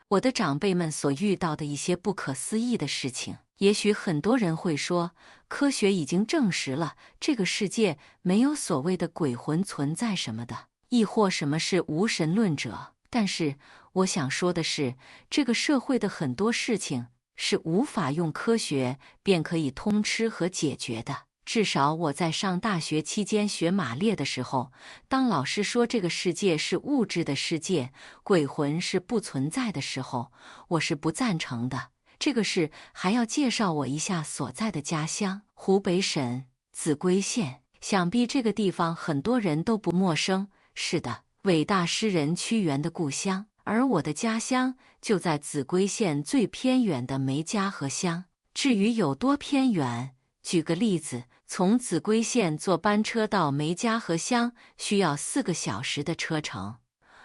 我的长辈们所遇到的一些不可思议的事情。也许很多人会说，科学已经证实了这个世界没有所谓的鬼魂存在什么的，亦或什么是无神论者。但是我想说的是，这个社会的很多事情是无法用科学便可以通吃和解决的。至少我在上大学期间学马列的时候，当老师说这个世界是物质的世界，鬼魂是不存在的时候，我是不赞成的。这个事还要介绍我一下所在的家乡——湖北省秭归县。想必这个地方很多人都不陌生。是的，伟大诗人屈原的故乡。而我的家乡就在秭归县最偏远的梅家河乡。至于有多偏远，举个例子，从秭归县坐班车到梅家河乡需要4个小时的车程，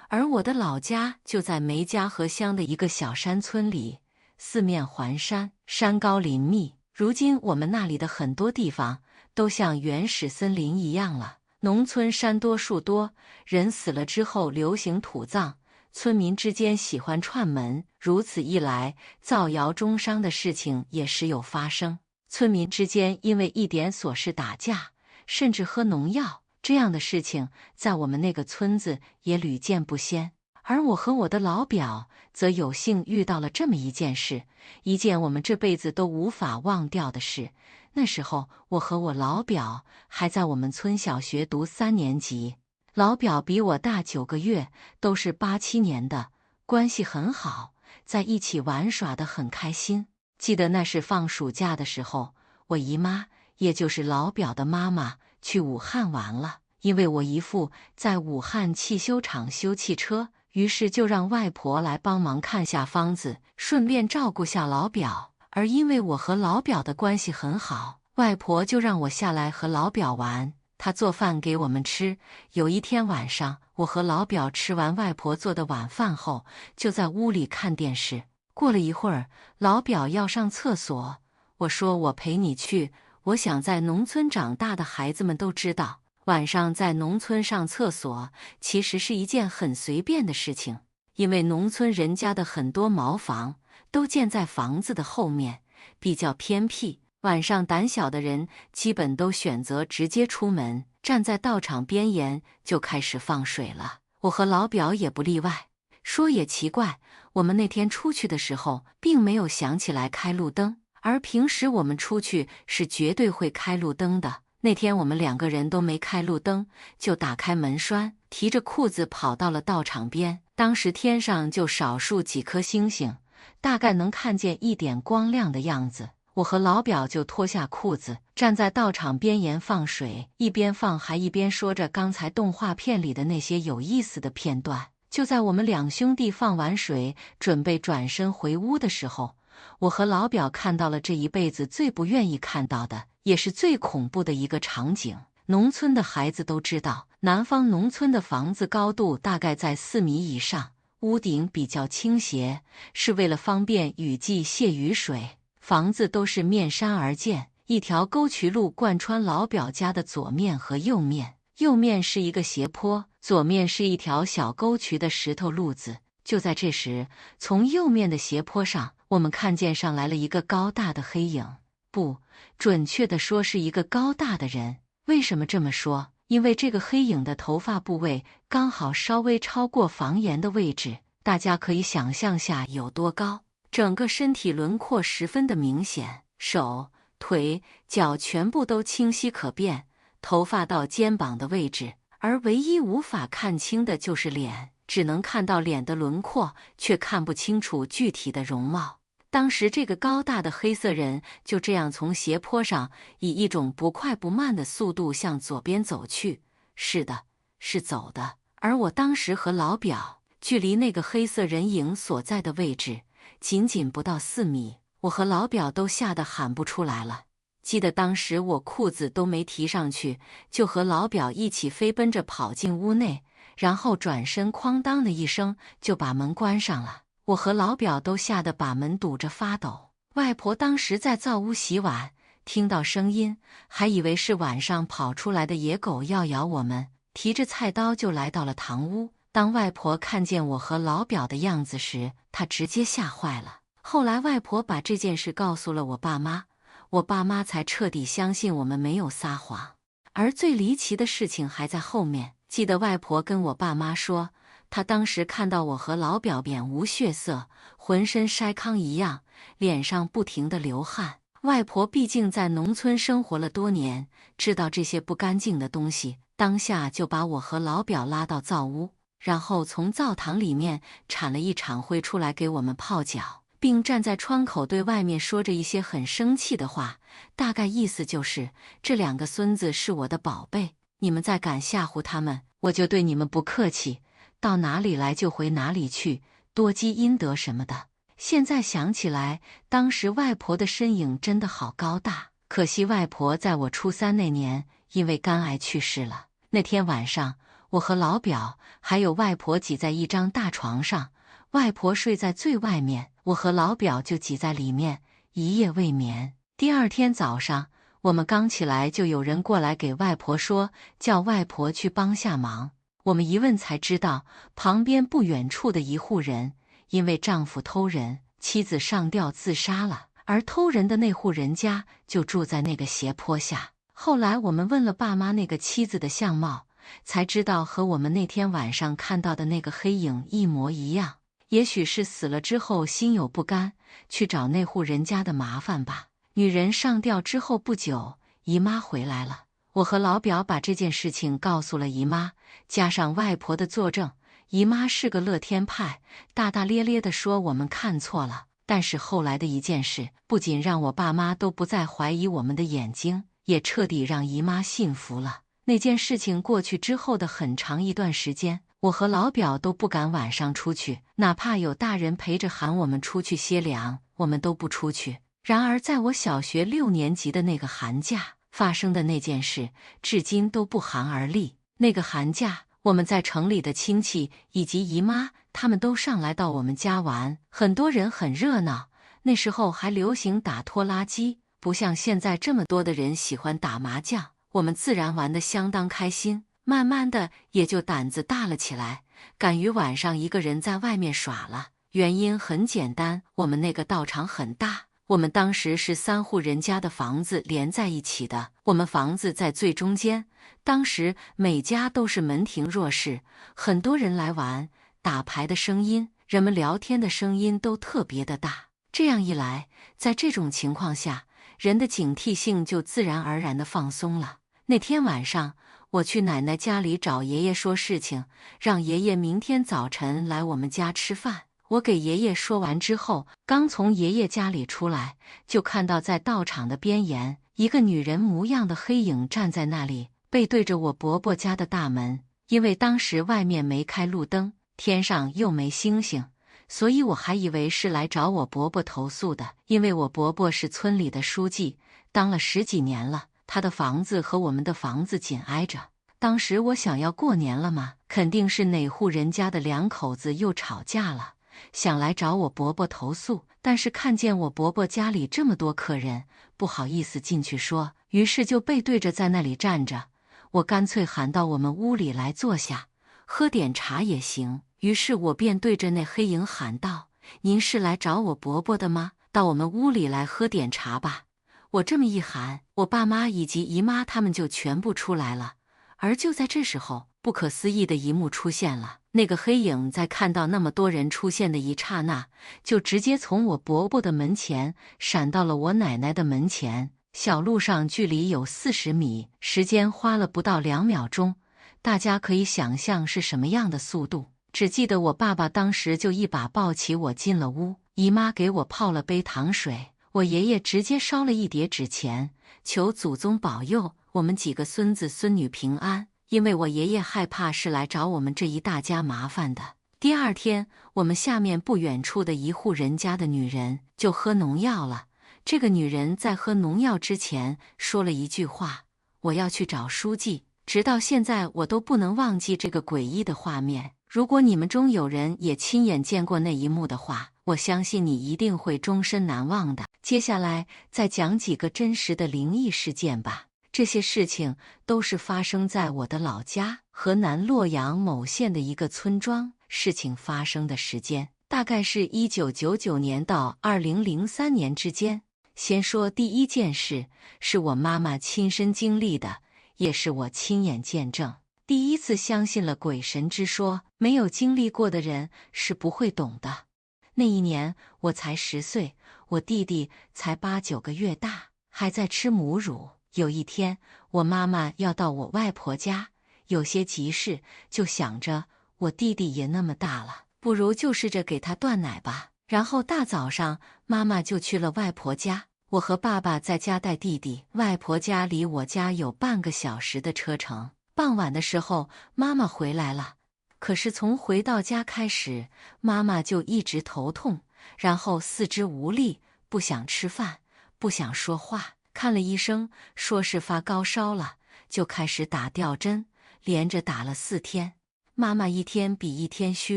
而我的老家就在梅家河乡的一个小山村里，四面环山，山高林密。如今我们那里的很多地方都像原始森林一样了。农村山多树多，人死了之后流行土葬，村民之间喜欢串门，如此一来，造谣中伤的事情也时有发生。村民之间因为一点琐事打架，甚至喝农药，这样的事情在我们那个村子也屡见不鲜。而我和我的老表则有幸遇到了这么一件事，一件我们这辈子都无法忘掉的事。那时候我和我老表还在我们村小学读3年级，老表比我大9个月，都是87年的，关系很好，在一起玩耍得很开心。记得那是放暑假的时候，我姨妈，也就是老表的妈妈，去武汉玩了。因为我姨父在武汉汽修厂修汽车，于是就让外婆来帮忙看下房子，顺便照顾下老表。而因为我和老表的关系很好，外婆就让我下来和老表玩，她做饭给我们吃。有一天晚上，我和老表吃完外婆做的晚饭后，就在屋里看电视。过了一会儿，老表要上厕所，我说我陪你去。我想在农村长大的孩子们都知道，晚上在农村上厕所其实是一件很随便的事情，因为农村人家的很多茅房都建在房子的后面，比较偏僻。晚上胆小的人基本都选择直接出门，站在道场边沿就开始放水了。我和老表也不例外。说也奇怪，我们那天出去的时候并没有想起来开路灯，而平时我们出去是绝对会开路灯的。那天我们2个人都没开路灯，就打开门栓，提着裤子跑到了道场边。当时天上就少数几颗星星，大概能看见一点光亮的样子。我和老表就脱下裤子，站在道场边沿放水，一边放还一边说着刚才动画片里的那些有意思的片段。就在我们2兄弟放完水，准备转身回屋的时候，我和老表看到了这一辈子最不愿意看到的，也是最恐怖的一个场景。农村的孩子都知道，南方农村的房子高度大概在4米以上，屋顶比较倾斜，是为了方便雨季泄雨水。房子都是面山而建，一条沟渠路贯穿老表家的左面和右面，右面是一个斜坡，左面是一条小沟渠的石头路子。就在这时，从右面的斜坡上，我们看见上来了一个高大的黑影，不，准确地说是一个高大的人。为什么这么说？因为这个黑影的头发部位刚好稍微超过房檐的位置，大家可以想象下有多高。整个身体轮廓十分的明显，手、腿、脚全部都清晰可辨，头发到肩膀的位置，而唯一无法看清的就是脸，只能看到脸的轮廓，却看不清楚具体的容貌。当时这个高大的黑色人就这样从斜坡上以一种不快不慢的速度向左边走去，是的，是走的。而我当时和老表距离那个黑色人影所在的位置仅仅不到4米，我和老表都吓得喊不出来了。记得当时我裤子都没提上去，就和老表一起飞奔着跑进屋内，然后转身哐当的一声就把门关上了。我和老表都吓得把门堵着发抖。外婆当时在灶屋洗碗，听到声音，还以为是晚上跑出来的野狗要咬我们，提着菜刀就来到了堂屋，当外婆看见我和老表的样子时，她直接吓坏了。后来外婆把这件事告诉了我爸妈，我爸妈才彻底相信我们没有撒谎。而最离奇的事情还在后面。记得外婆跟我爸妈说，她当时看到我和老表脸无血色，浑身筛糠一样，脸上不停地流汗。外婆毕竟在农村生活了多年，知道这些不干净的东西，当下就把我和老表拉到灶屋，然后从灶堂里面铲了一铲灰出来给我们泡脚，并站在窗口对外面说着一些很生气的话，大概意思就是这2个孙子是我的宝贝，你们再敢吓唬他们，我就对你们不客气，到哪里来就回哪里去，多积阴德什么的。现在想起来，当时外婆的身影真的好高大，可惜外婆在我初3那年因为肝癌去世了。那天晚上，我和老表还有外婆挤在一张大床上，外婆睡在最外面，我和老表就挤在里面，一夜未眠。第二天早上，我们刚起来就有人过来给外婆说，叫外婆去帮下忙。我们一问才知道，旁边不远处的一户人因为丈夫偷人，妻子上吊自杀了，而偷人的那户人家就住在那个斜坡下。后来我们问了爸妈那个妻子的相貌，才知道和我们那天晚上看到的那个黑影一模一样。也许是死了之后心有不甘，去找那户人家的麻烦吧。女人上吊之后不久，姨妈回来了，我和老表把这件事情告诉了姨妈，加上外婆的作证，姨妈是个乐天派，大大咧咧地说我们看错了。但是后来的一件事，不仅让我爸妈都不再怀疑我们的眼睛，也彻底让姨妈信服了。那件事情过去之后的很长一段时间，我和老表都不敢晚上出去，哪怕有大人陪着喊我们出去歇凉，我们都不出去。然而在我小学6年级的那个寒假发生的那件事，至今都不寒而栗。那个寒假，我们在城里的亲戚以及姨妈他们都上来到我们家玩，很多人很热闹。那时候还流行打拖拉机，不像现在这么多的人喜欢打麻将，我们自然玩得相当开心。慢慢的也就胆子大了起来，敢于晚上一个人在外面耍了。原因很简单，我们那个道场很大，我们当时是3户人家的房子连在一起的，我们房子在最中间，当时每家都是门庭若市，很多人来玩，打牌的声音，人们聊天的声音都特别的大。这样一来，在这种情况下，人的警惕性就自然而然的放松了。那天晚上，我去奶奶家里找爷爷说事情，让爷爷明天早晨来我们家吃饭。我给爷爷说完之后，刚从爷爷家里出来，就看到在道场的边沿，一个女人模样的黑影站在那里，背对着我伯伯家的大门。因为当时外面没开路灯，天上又没星星，所以我还以为是来找我伯伯投诉的。因为我伯伯是村里的书记，当了10几年了，他的房子和我们的房子紧挨着。当时我想要过年了嘛，肯定是哪户人家的2口子又吵架了，想来找我伯伯投诉。但是看见我伯伯家里这么多客人，不好意思进去说，于是就背对着在那里站着。我干脆喊到我们屋里来坐下，喝点茶也行。于是我便对着那黑影喊道：“您是来找我伯伯的吗？到我们屋里来喝点茶吧。”我这么一喊，我爸妈以及姨妈他们就全部出来了。而就在这时候，不可思议的一幕出现了。那个黑影在看到那么多人出现的一刹那，就直接从我伯伯的门前闪到了我奶奶的门前。小路上距离有40米，时间花了不到2秒钟，大家可以想象是什么样的速度。只记得我爸爸当时就一把抱起我进了屋，姨妈给我泡了杯糖水，我爷爷直接烧了一叠纸钱，求祖宗保佑我们几个孙子孙女平安，因为我爷爷害怕是来找我们这一大家麻烦的。第二天，我们下面不远处的一户人家的女人就喝农药了。这个女人在喝农药之前说了一句话：“我要去找书记。”直到现在我都不能忘记这个诡异的画面。如果你们中有人也亲眼见过那一幕的话，我相信你一定会终身难忘的。接下来再讲几个真实的灵异事件吧。这些事情都是发生在我的老家河南洛阳某县的一个村庄。事情发生的时间大概是1999年到2003年之间。先说第一件事，是我妈妈亲身经历的，也是我亲眼见证。第一次相信了鬼神之说，没有经历过的人是不会懂的。那一年我才10岁，我弟弟才8、9个月大，还在吃母乳。有一天，我妈妈要到我外婆家，有些急事，就想着我弟弟也那么大了，不如就试着给他断奶吧。然后大早上，妈妈就去了外婆家，我和爸爸在家带弟弟。外婆家离我家有半个小时的车程。傍晚的时候，妈妈回来了，可是从回到家开始，妈妈就一直头痛，然后四肢无力，不想吃饭，不想说话。看了医生，说是发高烧了，就开始打吊针，连着打了4天。妈妈一天比一天虚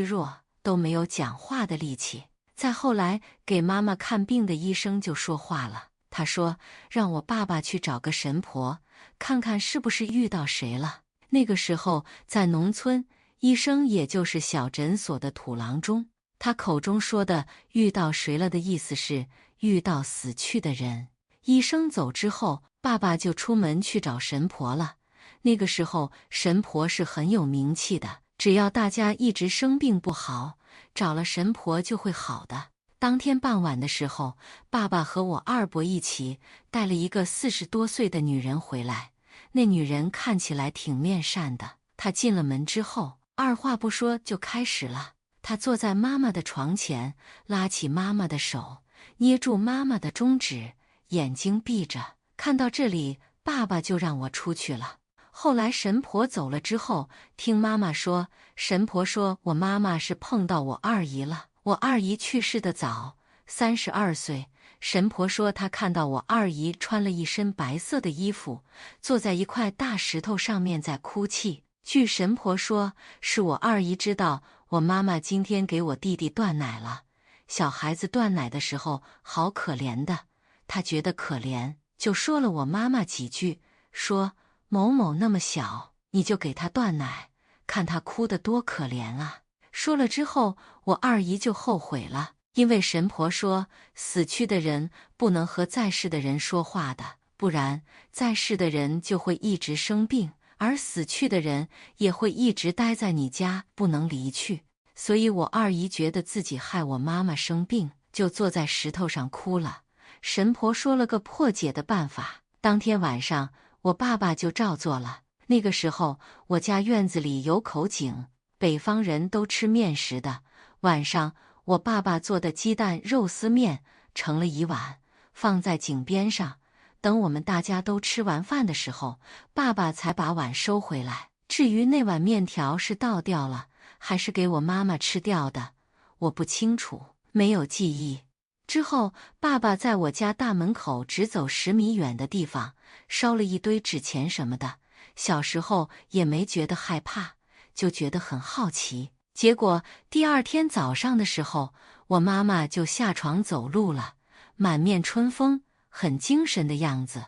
弱，都没有讲话的力气。再后来给妈妈看病的医生就说话了，他说让我爸爸去找个神婆，看看是不是遇到谁了。那个时候在农村，医生也就是小诊所的土郎中，他口中说的遇到谁了的意思是遇到死去的人。医生走之后，爸爸就出门去找神婆了。那个时候神婆是很有名气的，只要大家一直生病不好，找了神婆就会好的。当天傍晚的时候，爸爸和我二伯一起带了一个40多岁的女人回来。那女人看起来挺面善的，她进了门之后，二话不说就开始了。她坐在妈妈的床前，拉起妈妈的手，捏住妈妈的中指，眼睛闭着。看到这里，爸爸就让我出去了。后来神婆走了之后，听妈妈说，神婆说我妈妈是碰到我二姨了。我二姨去世的早，32岁。神婆说她看到我二姨穿了一身白色的衣服，坐在一块大石头上面在哭泣。据神婆说，是我二姨知道我妈妈今天给我弟弟断奶了。小孩子断奶的时候好可怜的，她觉得可怜，就说了我妈妈几句，说某某那么小，你就给他断奶，看他哭得多可怜啊。说了之后，我二姨就后悔了，因为神婆说死去的人不能和在世的人说话的，不然在世的人就会一直生病，而死去的人也会一直待在你家不能离去。所以我二姨觉得自己害我妈妈生病，就坐在石头上哭了。神婆说了个破解的办法，当天晚上我爸爸就照做了。那个时候我家院子里有口井，北方人都吃面食的。晚上我爸爸做的鸡蛋肉丝面盛了1碗，放在井边上。等我们大家都吃完饭的时候，爸爸才把碗收回来。至于那碗面条是倒掉了，还是给我妈妈吃掉的，我不清楚，没有记忆。之后，爸爸在我家大门口只走10米远的地方烧了一堆纸钱什么的。小时候也没觉得害怕，就觉得很好奇。结果第二天早上的时候，我妈妈就下床走路了，满面春风，很精神的样子，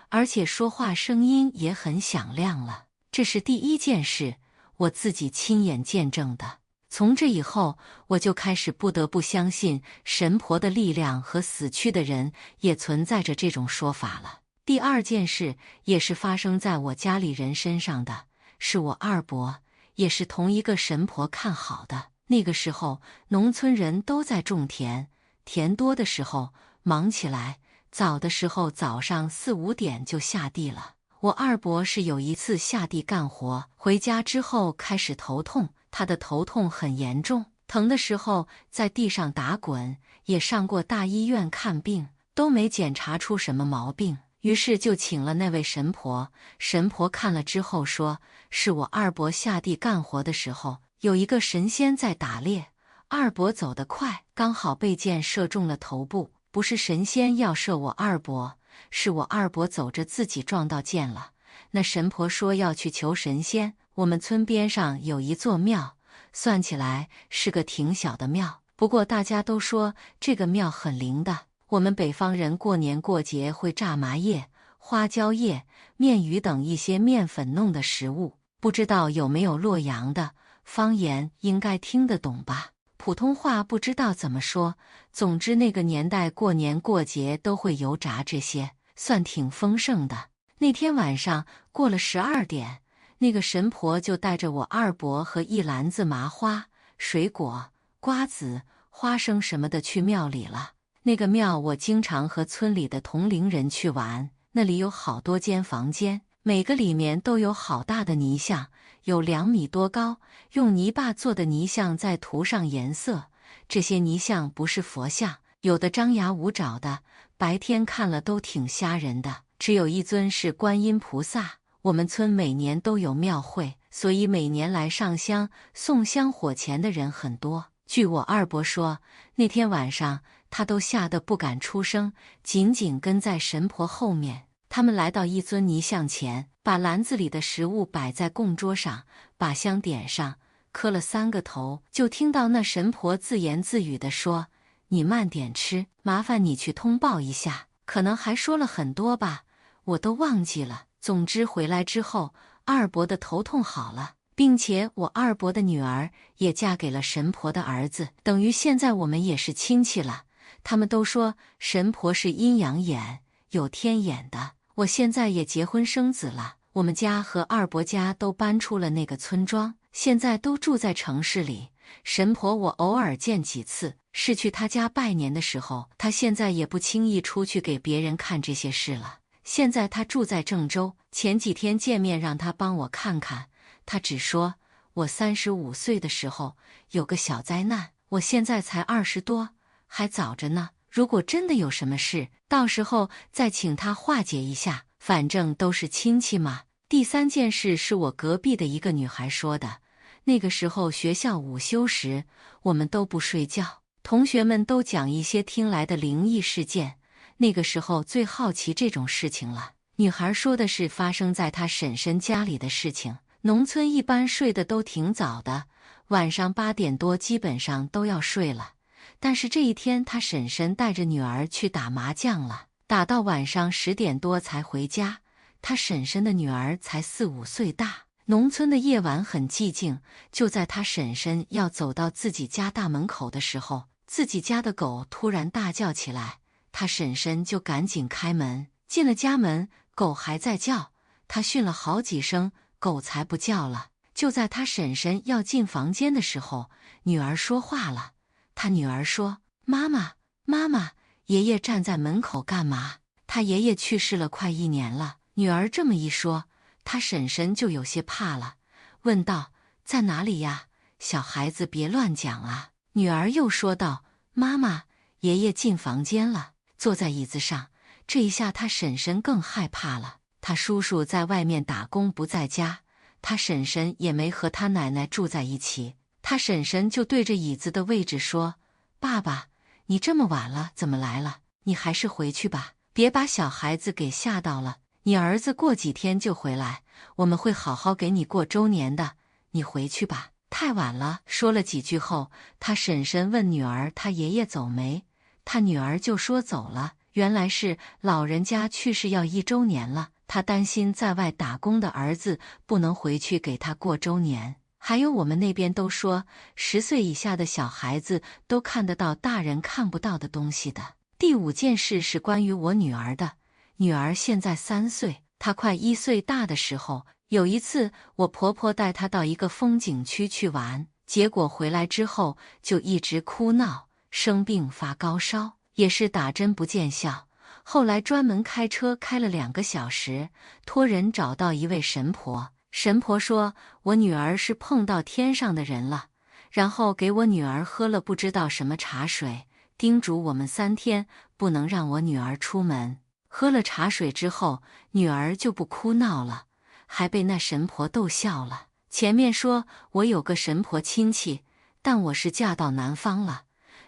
而且说话声音也很响亮了。这是第一件事，我自己亲眼见证的。从这以后，我就开始不得不相信神婆的力量和死去的人也存在着这种说法了。第二件事也是发生在我家里人身上的，是我二伯，也是同一个神婆看好的。那个时候，农村人都在种田，田多的时候忙起来，早的时候早上4、5点就下地了。我二伯是有一次下地干活，回家之后开始头痛，他的头痛很严重，疼的时候在地上打滚，也上过大医院看病，都没检查出什么毛病。于是就请了那位神婆，神婆看了之后说，是我二伯下地干活的时候，有一个神仙在打猎，二伯走得快，刚好被箭射中了头部，不是神仙要射我二伯，是我二伯走着自己撞到箭了。那神婆说要去求神仙，我们村边上有一座庙，算起来是个挺小的庙，不过大家都说这个庙很灵的。我们北方人过年过节会炸麻叶，花椒叶、面鱼等一些面粉弄的食物。不知道有没有洛阳的，方言应该听得懂吧？普通话不知道怎么说。总之那个年代过年过节都会油炸这些，算挺丰盛的。那天晚上过了12点，那个神婆就带着我二伯和一篮子麻花、水果、瓜子、花生什么的去庙里了。那个庙我经常和村里的同龄人去玩，那里有好多间房间，每个里面都有好大的泥像，有2米多高，用泥巴做的泥像再涂上颜色。这些泥像不是佛像，有的张牙舞爪的，白天看了都挺吓人的。只有一尊是观音菩萨。我们村每年都有庙会，所以每年来上香、送香火钱的人很多。据我二伯说，那天晚上他都吓得不敢出声，紧紧跟在神婆后面。他们来到一尊泥像前，把篮子里的食物摆在供桌上，把香点上，磕了3个头，就听到那神婆自言自语地说：“你慢点吃，麻烦你去通报一下。”可能还说了很多吧，我都忘记了。总之回来之后，二伯的头痛好了，并且我二伯的女儿也嫁给了神婆的儿子，等于现在我们也是亲戚了。他们都说神婆是阴阳眼，有天眼的。我现在也结婚生子了，我们家和二伯家都搬出了那个村庄，现在都住在城市里。神婆我偶尔见几次，是去他家拜年的时候。他现在也不轻易出去给别人看这些事了。现在他住在郑州，前几天见面让他帮我看看，他只说我35岁的时候有个小灾难，我现在才20多，还早着呢。如果真的有什么事，到时候再请他化解一下，反正都是亲戚嘛。第3件事是我隔壁的一个女孩说的。那个时候学校午休时，我们都不睡觉，同学们都讲一些听来的灵异事件。那个时候最好奇这种事情了。女孩说的是发生在她婶婶家里的事情。农村一般睡得都挺早的，晚上8点多基本上都要睡了。但是这一天她婶婶带着女儿去打麻将了，打到晚上10点多才回家。她婶婶的女儿才4、5岁大。农村的夜晚很寂静，就在她婶婶要走到自己家大门口的时候，自己家的狗突然大叫起来。他婶婶就赶紧开门，进了家门，狗还在叫，他训了好几声，狗才不叫了。就在他婶婶要进房间的时候，女儿说话了。他女儿说：“妈妈，妈妈，爷爷站在门口干嘛？”他爷爷去世了快1年了。女儿这么一说，他婶婶就有些怕了，问道：“在哪里呀？小孩子别乱讲啊。”女儿又说道：“妈妈，爷爷进房间了。”坐在椅子上，这一下他婶婶更害怕了。他叔叔在外面打工不在家，他婶婶也没和他奶奶住在一起。他婶婶就对着椅子的位置说：“爸爸，你这么晚了怎么来了？你还是回去吧，别把小孩子给吓到了。你儿子过几天就回来，我们会好好给你过周年的，你回去吧，太晚了。”说了几句后，他婶婶问女儿他爷爷走没，他女儿就说走了。原来是老人家去世要1周年了，他担心在外打工的儿子不能回去给他过周年。还有我们那边都说10岁以下的小孩子都看得到大人看不到的东西的。第5件事是关于我女儿的。女儿现在3岁，她快1岁大的时候，有一次我婆婆带她到一个风景区去玩，结果回来之后就一直哭闹，生病发高烧，也是打针不见效。后来专门开车开了2个小时，托人找到一位神婆。神婆说我女儿是碰到天上的人了，然后给我女儿喝了不知道什么茶水，叮嘱我们3天不能让我女儿出门。喝了茶水之后，女儿就不哭闹了，还被那神婆逗笑了。前面说我有个神婆亲戚，但我是嫁到南方了，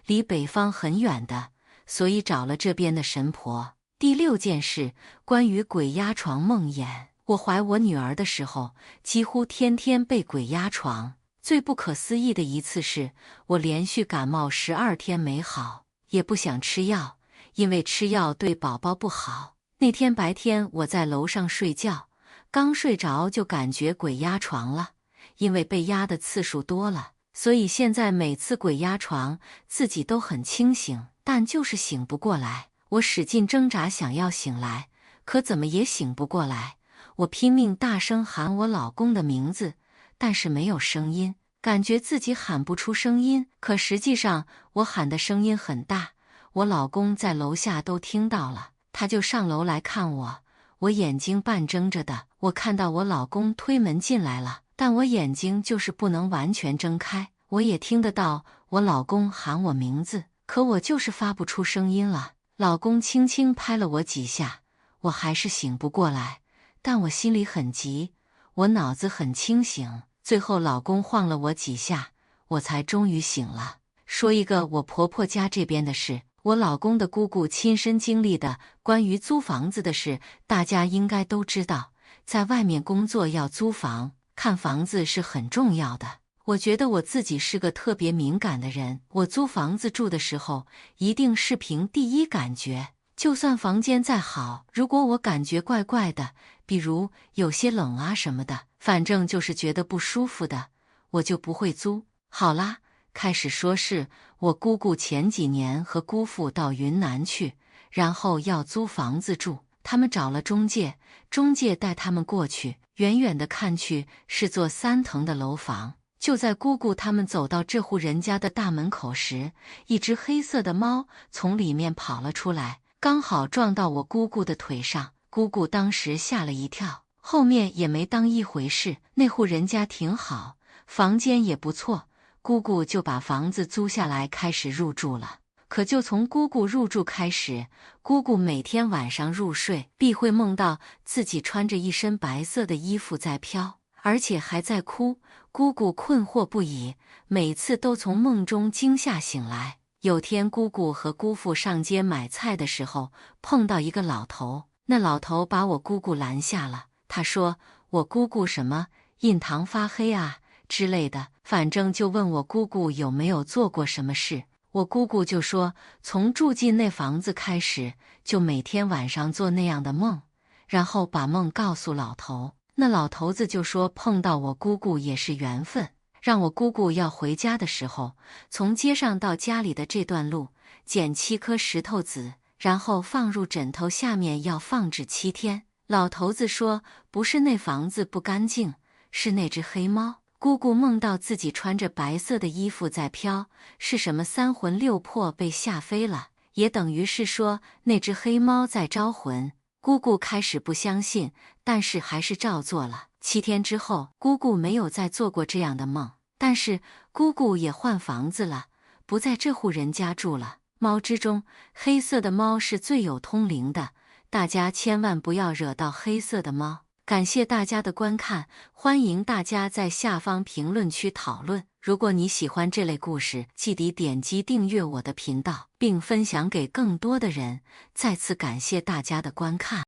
离北方很远的，所以找了这边的神婆。第6件事，关于鬼压床梦魇。我怀我女儿的时候，几乎天天被鬼压床。最不可思议的一次是，我连续感冒12天没好，也不想吃药，因为吃药对宝宝不好。那天白天我在楼上睡觉，刚睡着就感觉鬼压床了，因为被压的次数多了，所以现在每次鬼压床，自己都很清醒，但就是醒不过来。我使劲挣扎想要醒来，可怎么也醒不过来。我拼命大声喊我老公的名字，但是没有声音，感觉自己喊不出声音，可实际上我喊的声音很大，我老公在楼下都听到了，他就上楼来看我。我眼睛半睁着的，我看到我老公推门进来了，但我眼睛就是不能完全睁开。我也听得到我老公喊我名字，可我就是发不出声音了。老公轻轻拍了我几下，我还是醒不过来，但我心里很急，我脑子很清醒。最后老公晃了我几下，我才终于醒了。说一个我婆婆家这边的事，我老公的姑姑亲身经历的关于租房子的事，大家应该都知道。在外面工作要租房，看房子是很重要的。我觉得我自己是个特别敏感的人，我租房子住的时候，一定是凭第一感觉。就算房间再好，如果我感觉怪怪的，比如有些冷啊什么的，反正就是觉得不舒服的，我就不会租。好啦，开始说是我姑姑前几年和姑父到云南去，然后要租房子住，他们找了中介，中介带他们过去，远远的看去是座3层的楼房。就在姑姑他们走到这户人家的大门口时，一只黑色的猫从里面跑了出来，刚好撞到我姑姑的腿上。姑姑当时吓了一跳，后面也没当一回事。那户人家挺好，房间也不错，姑姑就把房子租下来开始入住了。可就从姑姑入住开始，姑姑每天晚上入睡必会梦到自己穿着一身白色的衣服在飘，而且还在哭。姑姑困惑不已，每次都从梦中惊吓醒来。有天姑姑和姑父上街买菜的时候，碰到一个老头，那老头把我姑姑拦下了。他说我姑姑什么印堂发黑啊之类的，反正就问我姑姑有没有做过什么事。我姑姑就说从住进那房子开始，就每天晚上做那样的梦，然后把梦告诉老头。那老头子就说碰到我姑姑也是缘分，让我姑姑要回家的时候，从街上到家里的这段路捡7颗石头子，然后放入枕头下面，要放置7天。老头子说不是那房子不干净，是那只黑猫。姑姑梦到自己穿着白色的衣服在飘，是什么3魂6魄被吓飞了，也等于是说那只黑猫在招魂。姑姑开始不相信，但是还是照做了。7天之后，姑姑没有再做过这样的梦，但是姑姑也换房子了，不在这户人家住了。猫之中，黑色的猫是最有通灵的，大家千万不要惹到黑色的猫。感谢大家的观看，欢迎大家在下方评论区讨论。如果你喜欢这类故事，记得点击订阅我的频道，并分享给更多的人。再次感谢大家的观看。